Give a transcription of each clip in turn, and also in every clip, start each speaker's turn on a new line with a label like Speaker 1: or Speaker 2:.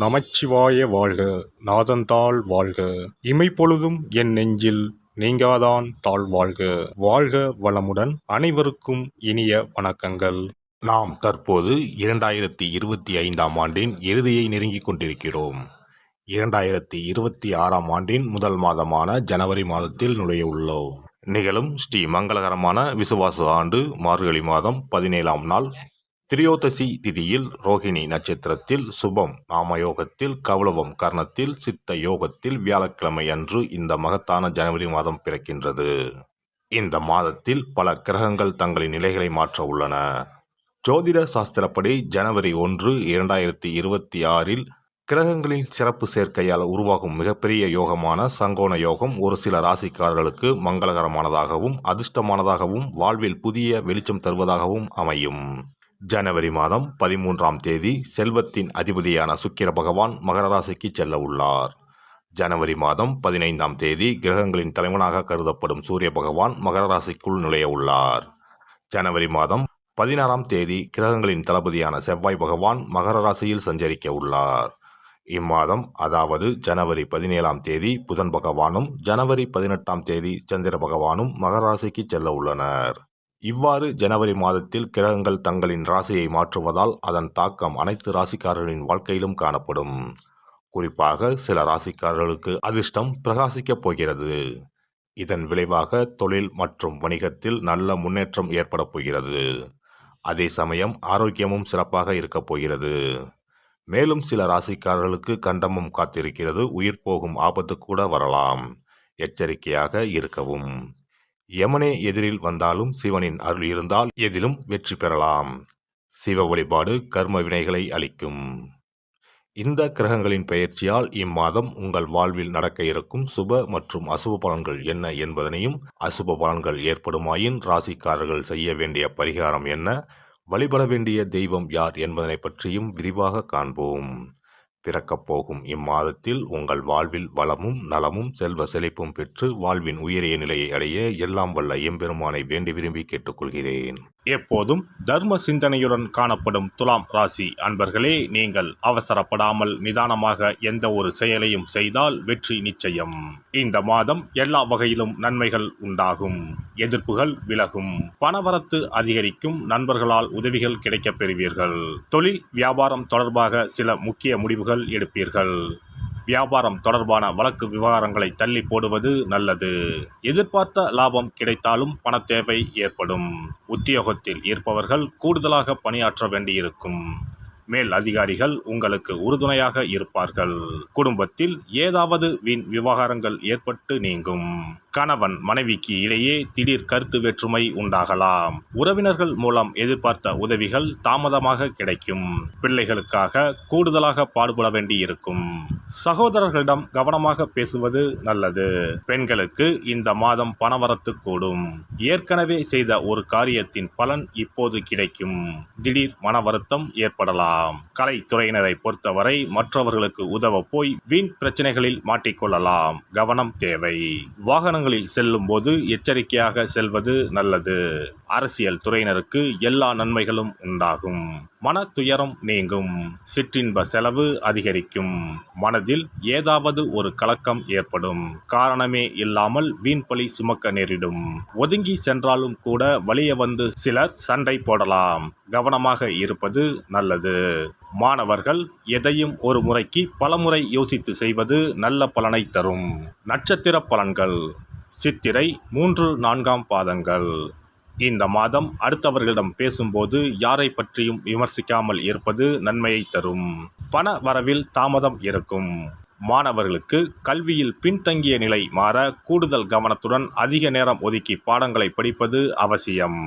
Speaker 1: நமச்சிவாய வாழ்க. நாதந்தாள் வாழ்க. இமைப்பொழுதும் என் நெஞ்சில் நீங்காதான் தாழ் வாழ்க. வாழ்க வளமுடன். அனைவருக்கும் இனிய வணக்கங்கள். நாம் தற்போது 2025ஆம் ஆண்டின் இறுதியை நெருங்கிக் கொண்டிருக்கிறோம். 2026ஆம் ஆண்டின் முதல் மாதமான ஜனவரி மாதத்தில் நுழைய உள்ளோம். நிகழும் ஸ்ரீ மங்களகரமான விசுவாச ஆண்டு மார்கழி மாதம் 17ஆம் நாள் திரியோதசி திதியில் ரோகிணி நட்சத்திரத்தில் சுபம் நாமயோகத்தில் கௌளவம் கர்ணத்தில் சித்த யோகத்தில் வியாழக்கிழமை அன்று இந்த மகத்தான ஜனவரி மாதம் பிறக்கின்றது. இந்த மாதத்தில் பல கிரகங்கள் தங்களின் நிலைகளை மாற்ற உள்ளன. ஜோதிட சாஸ்திரப்படி ஜனவரி 1, 2026இல் கிரகங்களின் சிறப்பு சேர்க்கையால் உருவாகும் மிகப்பெரிய யோகமான சங்கோண யோகம் ஒரு சில ராசிக்காரர்களுக்கு மங்களகரமானதாகவும் அதிர்ஷ்டமானதாகவும் வாழ்வில் புதிய வெளிச்சம் தருவதாகவும் அமையும். ஜனவரி மாதம் 13ஆம் தேதி செல்வத்தின் அதிபதியான சுக்கிர பகவான் மகர ராசிக்கு செல்ல உள்ளார். ஜனவரி மாதம் 15ஆம் தேதி கிரகங்களின் தலைவனாக கருதப்படும் சூரிய பகவான் மகர ராசிக்குள் நுழைய உள்ளார். ஜனவரி மாதம் 16ஆம் தேதி கிரகங்களின் தளபதியான செவ்வாய் பகவான் மகர ராசியில் சஞ்சரிக்க உள்ளார். இம்மாதம் அதாவது ஜனவரி 17ஆம் தேதி புதன் பகவானும் ஜனவரி 18ஆம் தேதி சந்திர பகவானும் மகர ராசிக்கு செல்ல உள்ளனர். இவ்வாறு ஜனவரி மாதத்தில் கிரகங்கள் தங்களின் ராசியை மாற்றுவதால் அதன் தாக்கம் அனைத்து ராசிக்காரர்களின் வாழ்க்கையிலும் காணப்படும். குறிப்பாக சில ராசிக்காரர்களுக்கு அதிர்ஷ்டம் பிரகாசிக்கப் போகிறது. இதன் விளைவாக தொழில் மற்றும் வணிகத்தில் நல்ல முன்னேற்றம் ஏற்பட போகிறது. அதே சமயம் ஆரோக்கியமும் சிறப்பாக இருக்கப் போகிறது. மேலும் சில ராசிக்காரர்களுக்கு கண்டமும் காத்திருக்கிறது. உயிர் போகும் ஆபத்து கூட வரலாம். எச்சரிக்கையாக இருக்கவும். யமனே எதிரில் வந்தாலும் சிவனின் அருள் இருந்தால் எதிலும் வெற்றி பெறலாம். சிவ வழிபாடு கர்ம வினைகளை அளிக்கும். இந்த கிரகங்களின் பெயர்ச்சியால் இம்மாதம் உங்கள் வாழ்வில் நடக்க இருக்கும் சுப மற்றும் அசுப பலன்கள் என்ன என்பதனையும், அசுப பலன்கள் ஏற்படுமாயின் ராசிக்காரர்கள் செய்ய வேண்டிய பரிகாரம் என்ன, வழிபட வேண்டிய தெய்வம் யார் என்பதனை பற்றியும் விரிவாக காண்போம். பிறக்கப் போகும் இம்மாதத்தில் உங்கள் வாழ்வில் வளமும் நலமும் செல்வ செழிப்பும் பெற்று வாழ்வின் உயரிய நிலையை அடைய எல்லாம் வல்ல எம்பெருமானை வேண்டி விரும்பி கேட்டுக்கொள்கிறேன். எப்போதும் தர்ம சிந்தனையுடன் காணப்படும் துலாம் ராசி அன்பர்களே, நீங்கள் அவசரப்படாமல் நிதானமாக எந்த ஒரு செயலையும் செய்தால் வெற்றி நிச்சயம். இந்த மாதம் எல்லா வகையிலும் நன்மைகள் உண்டாகும். எதிர்ப்புகள் விலகும். பணவரத்து அதிகரிக்கும். நண்பர்களால் உதவிகள் கிடைக்கப் பெறுவீர்கள். தொழில் வியாபாரம் தொடர்பாக சில முக்கிய முடிவுகள் எடுப்பீர்கள். வியாபாரம் தொடர்பான வழக்கு விவகாரங்களை தள்ளி போடுவது நல்லது. எதிர்பார்த்த லாபம் கிடைத்தாலும் பண தேவை ஏற்படும். உத்தியோகத்தில் இருப்பவர்கள் கூடுதலாக பணியாற்ற வேண்டியிருக்கும். மேல் அதிகாரிகள் உங்களுக்கு உறுதுணையாக இருப்பார்கள். குடும்பத்தில் ஏதாவது வீண் விவகாரங்கள் ஏற்பட்டு நீங்கும். கணவன் மனைவிக்கு இடையே திடீர் கருத்து வேற்றுமை உண்டாகலாம். உறவினர்கள் மூலம் எதிர்பார்த்த உதவிகள் தாமதமாக கிடைக்கும். பிள்ளைகளுக்காக கூடுதலாக பாடுபட வேண்டி இருக்கும். சகோதரர்களிடம் கவனமாக பேசுவது நல்லது. பெண்களுக்கு இந்த மாதம் பணவரத்து கூடும். ஏற்கனவே செய்த ஒரு காரியத்தின் பலன் இப்போது கிடைக்கும். திடீர் மன வருத்தம் ஏற்படலாம். கலைத்துறையினரை பொறுத்தவரை மற்றவர்களுக்கு உதவ போய் வீண் பிரச்சனைகளில் மாட்டிக்கொள்ளலாம். கவனம் தேவை. வாகனங்களில் செல்லும் போது எச்சரிக்கையாக செல்வது நல்லது. அரசியல் துறையினருக்கு எல்லா நன்மைகளும் உண்டாகும். மன துயரம் நீங்கும். சிற்றின்ப செலவு அதிகரிக்கும். மனதில் ஏதாவது ஒரு கலக்கம் ஏற்படும். காரணமே இல்லாமல் வீண்பழி சுமக்க நேரிடும். ஒதுங்கி சென்றாலும் கூட வலிய வந்து சிலர் சண்டை போடலாம். கவனமாக இருப்பது நல்லது. மாணவர்கள் எதையும் ஒரு முறைக்கு பலமுறை யோசித்து செய்வது நல்ல பலனை தரும். நட்சத்திர பலன்கள். சித்திரை 3, 4ஆம் பாதங்கள். இந்த மாதம் அடுத்தவர்களிடம் பேசும்போது யாரை பற்றியும் விமர்சிக்காமல் இருப்பது நன்மையை தரும். பண வரவில் தாமதம் இருக்கும். மாணவர்களுக்கு கல்வியில் பின்தங்கிய நிலை மாற கூடுதல் கவனத்துடன் அதிக நேரம் ஒதுக்கி பாடங்களை படிப்பது அவசியம்.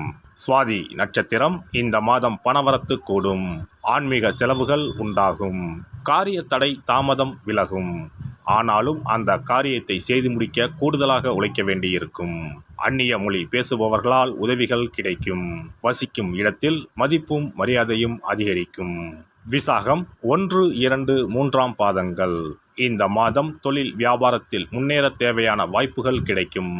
Speaker 1: சுவாதி நட்சத்திரம். இந்த மாதம் பணவரத்து கூடும். ஆன்மீக செலவுகள் உண்டாகும். காரிய தடை தாமதம் விலகும். ஆனாலும் அந்த காரியத்தை செய்து முடிக்க கூடுதலாக உழைக்க வேண்டியிருக்கும். அந்நிய மொழி பேசுபவர்களால் உதவிகள் கிடைக்கும். வசிக்கும் இடத்தில் மதிப்பும் மரியாதையும் அதிகரிக்கும். விசாகம் 1, 2, 3ஆம் பாதங்கள். இந்த மாதம் தொழில் வியாபாரத்தில் முன்னேற தேவையான வாய்ப்புகள் கிடைக்கும்.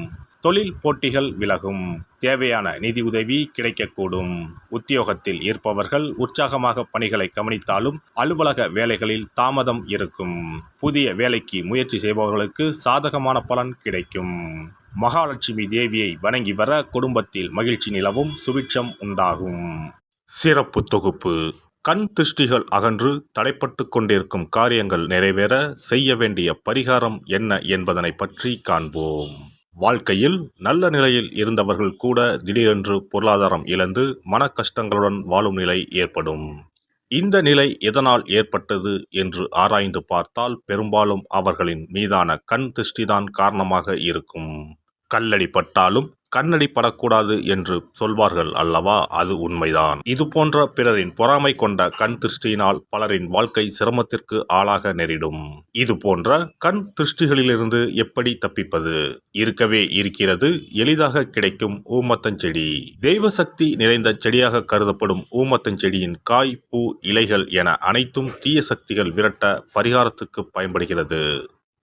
Speaker 1: தொழில் போட்டிகள் விலகும். தேவையான நிதி உதவி கிடைக்கக்கூடும். உத்தியோகத்தில் இருப்பவர்கள் உற்சாகமாக பணிகளை கவனித்தாலும் அலுவலக வேலைகளில் தாமதம் இருக்கும். புதிய வேலைக்கு முயற்சி செய்பவர்களுக்கு சாதகமான பலன் கிடைக்கும். மகாலட்சுமி தேவியை வணங்கி வர குடும்பத்தில் மகிழ்ச்சி நிலவும், சுபிட்சம் உண்டாகும். சிறப்பு தொகுப்பு. கண் திருஷ்டிகள் அகன்று தடைப்பட்டு கொண்டிருக்கும் காரியங்கள் நிறைவேற செய்ய வேண்டிய பரிகாரம் என்ன என்பதனை பற்றி காண்போம். வாழ்க்கையில் நல்ல நிலையில் இருந்தவர்கள் கூட திடீரென்று பொருளாதாரம் இழந்து மன கஷ்டங்களுடன் வாழும் நிலை ஏற்படும். இந்த நிலை எதனால் ஏற்பட்டது என்று ஆராய்ந்து பார்த்தால் பெரும்பாலும் அவர்களின் மீதான கண் திருஷ்டிதான் காரணமாக இருக்கும். கல்லடி பட்டாலும் கண்ணடி படக்கூடாது என்று சொல்வார்கள் அல்லவா, அது உண்மைதான். இது போன்ற பிறரின் பொறாமை கொண்ட கண் திருஷ்டியினால் பலரின் வாழ்க்கை சிரமத்திற்கு ஆளாக நேரிடும். இது போன்ற கண் திருஷ்டிகளிலிருந்து எப்படி தப்பிப்பது? இருக்கவே இருக்கிறது எளிதாக கிடைக்கும் ஊமத்தஞ்செடி. தெய்வ சக்தி நிறைந்த செடியாக கருதப்படும் ஊமத்தஞ்செடியின் காய், பூ, இலைகள் என அனைத்தும் தீய சக்திகள் விரட்ட பரிகாரத்துக்கு பயன்படுகிறது.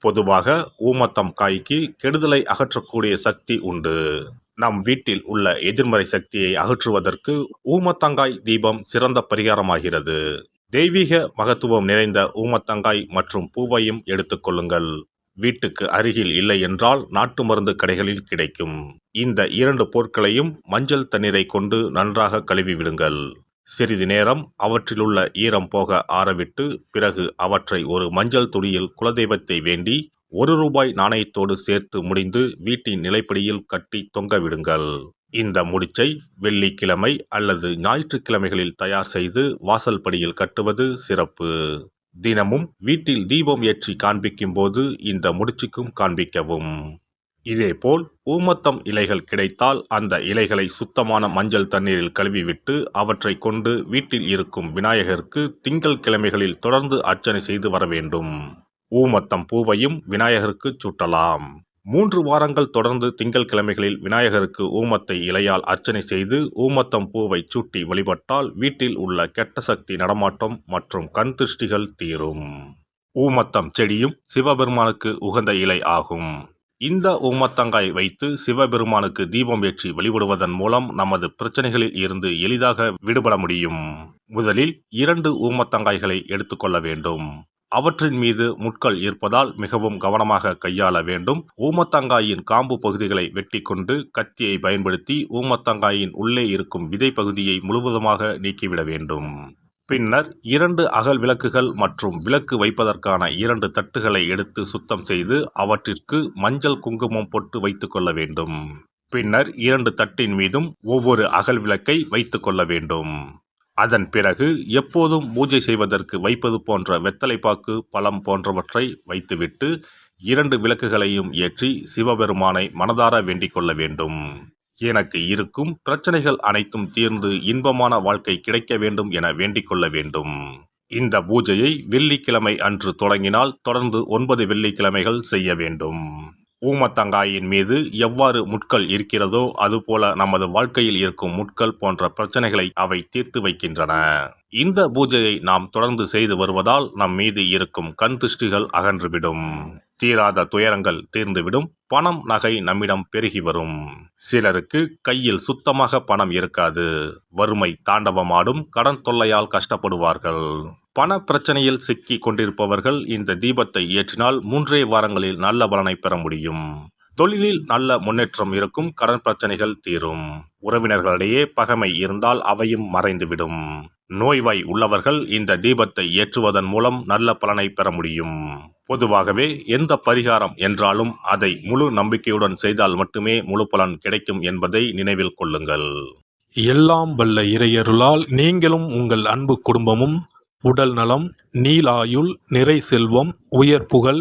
Speaker 1: பொதுவாக ஊமத்தம் காய்க்கு கெடுதலை அகற்றக்கூடிய சக்தி உண்டு. நம் வீட்டில் உள்ள எதிர்மறை சக்தியை அகற்றுவதற்கு ஊமத்தங்காய் தீபம் சிறந்த பரிகாரமாகிறது. தெய்வீக மகத்துவம் நிறைந்த ஊமத்தங்காய் மற்றும் பூவையும் எடுத்துக்கொள்ளுங்கள். வீட்டுக்கு அருகில் இல்லை என்றால் நாட்டு மருந்து கடைகளில் கிடைக்கும். இந்த 2 பொருட்களையும் மஞ்சள் தண்ணீரை கொண்டு நன்றாக கழுவி விடுங்கள். சிறிது நேரம் அவற்றிலுள்ள ஈரம் போக ஆறவிட்டு பிறகு அவற்றை ஒரு மஞ்சள் துணியில் குலதெய்வத்தை வேண்டி ₹1 நாணயத்தோடு சேர்த்து முடிந்து வீட்டின் நிலைப்படியில் கட்டி தொங்க விடுங்கள். இந்த முடிச்சை வெள்ளிக்கிழமை அல்லது ஞாயிற்றுக்கிழமைகளில் தயார் செய்து வாசல் படியில் கட்டுவது சிறப்பு. தினமும் வீட்டில் தீபம் ஏற்றி காண்பிக்கும் போது இந்த முடிச்சுக்கும் காண்பிக்கவும். இதேபோல் ஊமத்தம் இலைகள் கிடைத்தால் அந்த இலைகளை சுத்தமான மஞ்சள் தண்ணீரில் கழுவிவிட்டு அவற்றை கொண்டு வீட்டில் இருக்கும் விநாயகருக்கு திங்கள் கிழமைகளில் தொடர்ந்து அர்ச்சனை செய்து வர வேண்டும். ஊமத்தம் பூவையும் விநாயகருக்கு சூட்டலாம். 3 வாரங்கள் தொடர்ந்து திங்கள் கிழமைகளில் விநாயகருக்கு ஊமத்தை இலையால் அர்ச்சனை செய்து ஊமத்தம் பூவை சூட்டி வழிபட்டால் வீட்டில் உள்ள கெட்ட சக்தி நடமாட்டம் மற்றும் கண் திருஷ்டிகள் தீரும். ஊமத்தம் செடியும் சிவபெருமானுக்கு உகந்த இலை ஆகும். இந்த ஊமத்தங்காய் வைத்து சிவபெருமானுக்கு தீபம் ஏற்றி வழிபடுவதன் மூலம் நமது பிரச்சனைகளில் இருந்து எளிதாக விடுபட முடியும். முதலில் 2 ஊமத்தங்காய்களை எடுத்துக்கொள்ள வேண்டும். அவற்றின் மீது முட்கள் இருப்பதால் மிகவும் கவனமாக கையாள வேண்டும். ஊமத்தங்காயின் காம்பு பகுதிகளை வெட்டி கொண்டு கத்தியை பயன்படுத்தி ஊமத்தங்காயின் உள்ளே இருக்கும் விதை பகுதியை முழுவதுமாக நீக்கிவிட வேண்டும். பின்னர் 2 அகல் விளக்குகள் மற்றும் விளக்கு வைப்பதற்கான 2 தட்டுகளை எடுத்து சுத்தம் செய்து அவற்றிற்கு மஞ்சள் குங்குமம் போட்டு வைத்துக் கொள்ள வேண்டும். பின்னர் 2 தட்டின் மீதும் ஒவ்வொரு அகல் விளக்கை வைத்துக் கொள்ள வேண்டும். அதன் பிறகு எப்போதும் பூஜை செய்வதற்கு வைப்பது போன்ற வெத்தலைப்பாக்கு, பழம் போன்றவற்றை வைத்துவிட்டு 2 விளக்குகளையும் ஏற்றி சிவபெருமானை மனதார வேண்டிக் கொள்ள வேண்டும். எனக்கு இருக்கும் பிரச்சனைகள் அனைத்தும் தீர்ந்து இன்பமான வாழ்க்கை கிடைக்க வேண்டும் என வேண்டிக் கொள்ள வேண்டும். இந்த பூஜையை வெள்ளிக்கிழமை அன்று தொடங்கினால் தொடர்ந்து 9 வெள்ளிக்கிழமைகள் செய்ய வேண்டும். ஊமத்தங்காயின் மீது எவ்வாறு முட்கள் இருக்கிறதோ அதுபோல நமது வாழ்க்கையில் இருக்கும் முட்கள் போன்ற பிரச்சனைகளை அவை தீர்த்து வைக்கின்றன. இந்த பூஜையை நாம் தொடர்ந்து செய்து வருவதால் நம் மீது இருக்கும் கண் திருஷ்டிகள் அகன்றுவிடும். தீராத துயரங்கள் தீர்ந்துவிடும். பணம், நகை நம்மிடம் பெருகி வரும். சிலருக்கு கையில் சுத்தமாக பணம் இருக்காது. வறுமை தாண்டவமாடும். கடன் தொல்லையால் கஷ்டப்படுவார்கள். பண பிரச்சனையில் சிக்கி கொண்டிருப்பவர்கள் இந்த தீபத்தை ஏற்றினால் 3 வாரங்களில் நல்ல பலனை பெற முடியும். தொழிலில் நல்ல முன்னேற்றம் இருக்கும். கடன் பிரச்சனைகள் தீரும். உறவினர்களிடையே பகைமை இருந்தால் அவையும் மறைந்துவிடும். நோய்வாய் உள்ளவர்கள் இந்த தீபத்தை ஏற்றுவதன் மூலம் நல்ல பலனை பெற முடியும். பொதுவாகவே எந்த பரிகாரம் என்றாலும் அதை முழு நம்பிக்கையுடன் செய்தால் மட்டுமே முழு பலன் கிடைக்கும் என்பதை நினைவில் கொள்ளுங்கள்.
Speaker 2: எல்லாம் வல்ல இறையருளால் நீங்களும் உங்கள் அன்பு குடும்பமும் உடல் நலம், நீலாயுள், நிறை செல்வம், உயர் புகழ்,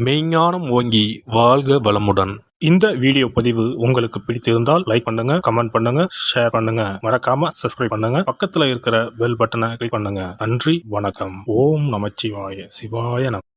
Speaker 2: மெய்ஞானம் ஓங்கி வாழ்க வளமுடன்.
Speaker 3: இந்த வீடியோ பதிவு உங்களுக்கு பிடித்திருந்தால் லைக் பண்ணுங்க, கமெண்ட் பண்ணுங்க, ஷேர் பண்ணுங்க. மறக்காம சப்ஸ்கிரைப் பண்ணுங்க. பக்கத்துல இருக்கிற பெல் பட்டனை கிளிக் பண்ணுங்க. நன்றி, வணக்கம். ஓம் நமச்சிவாய. சிவாய நம.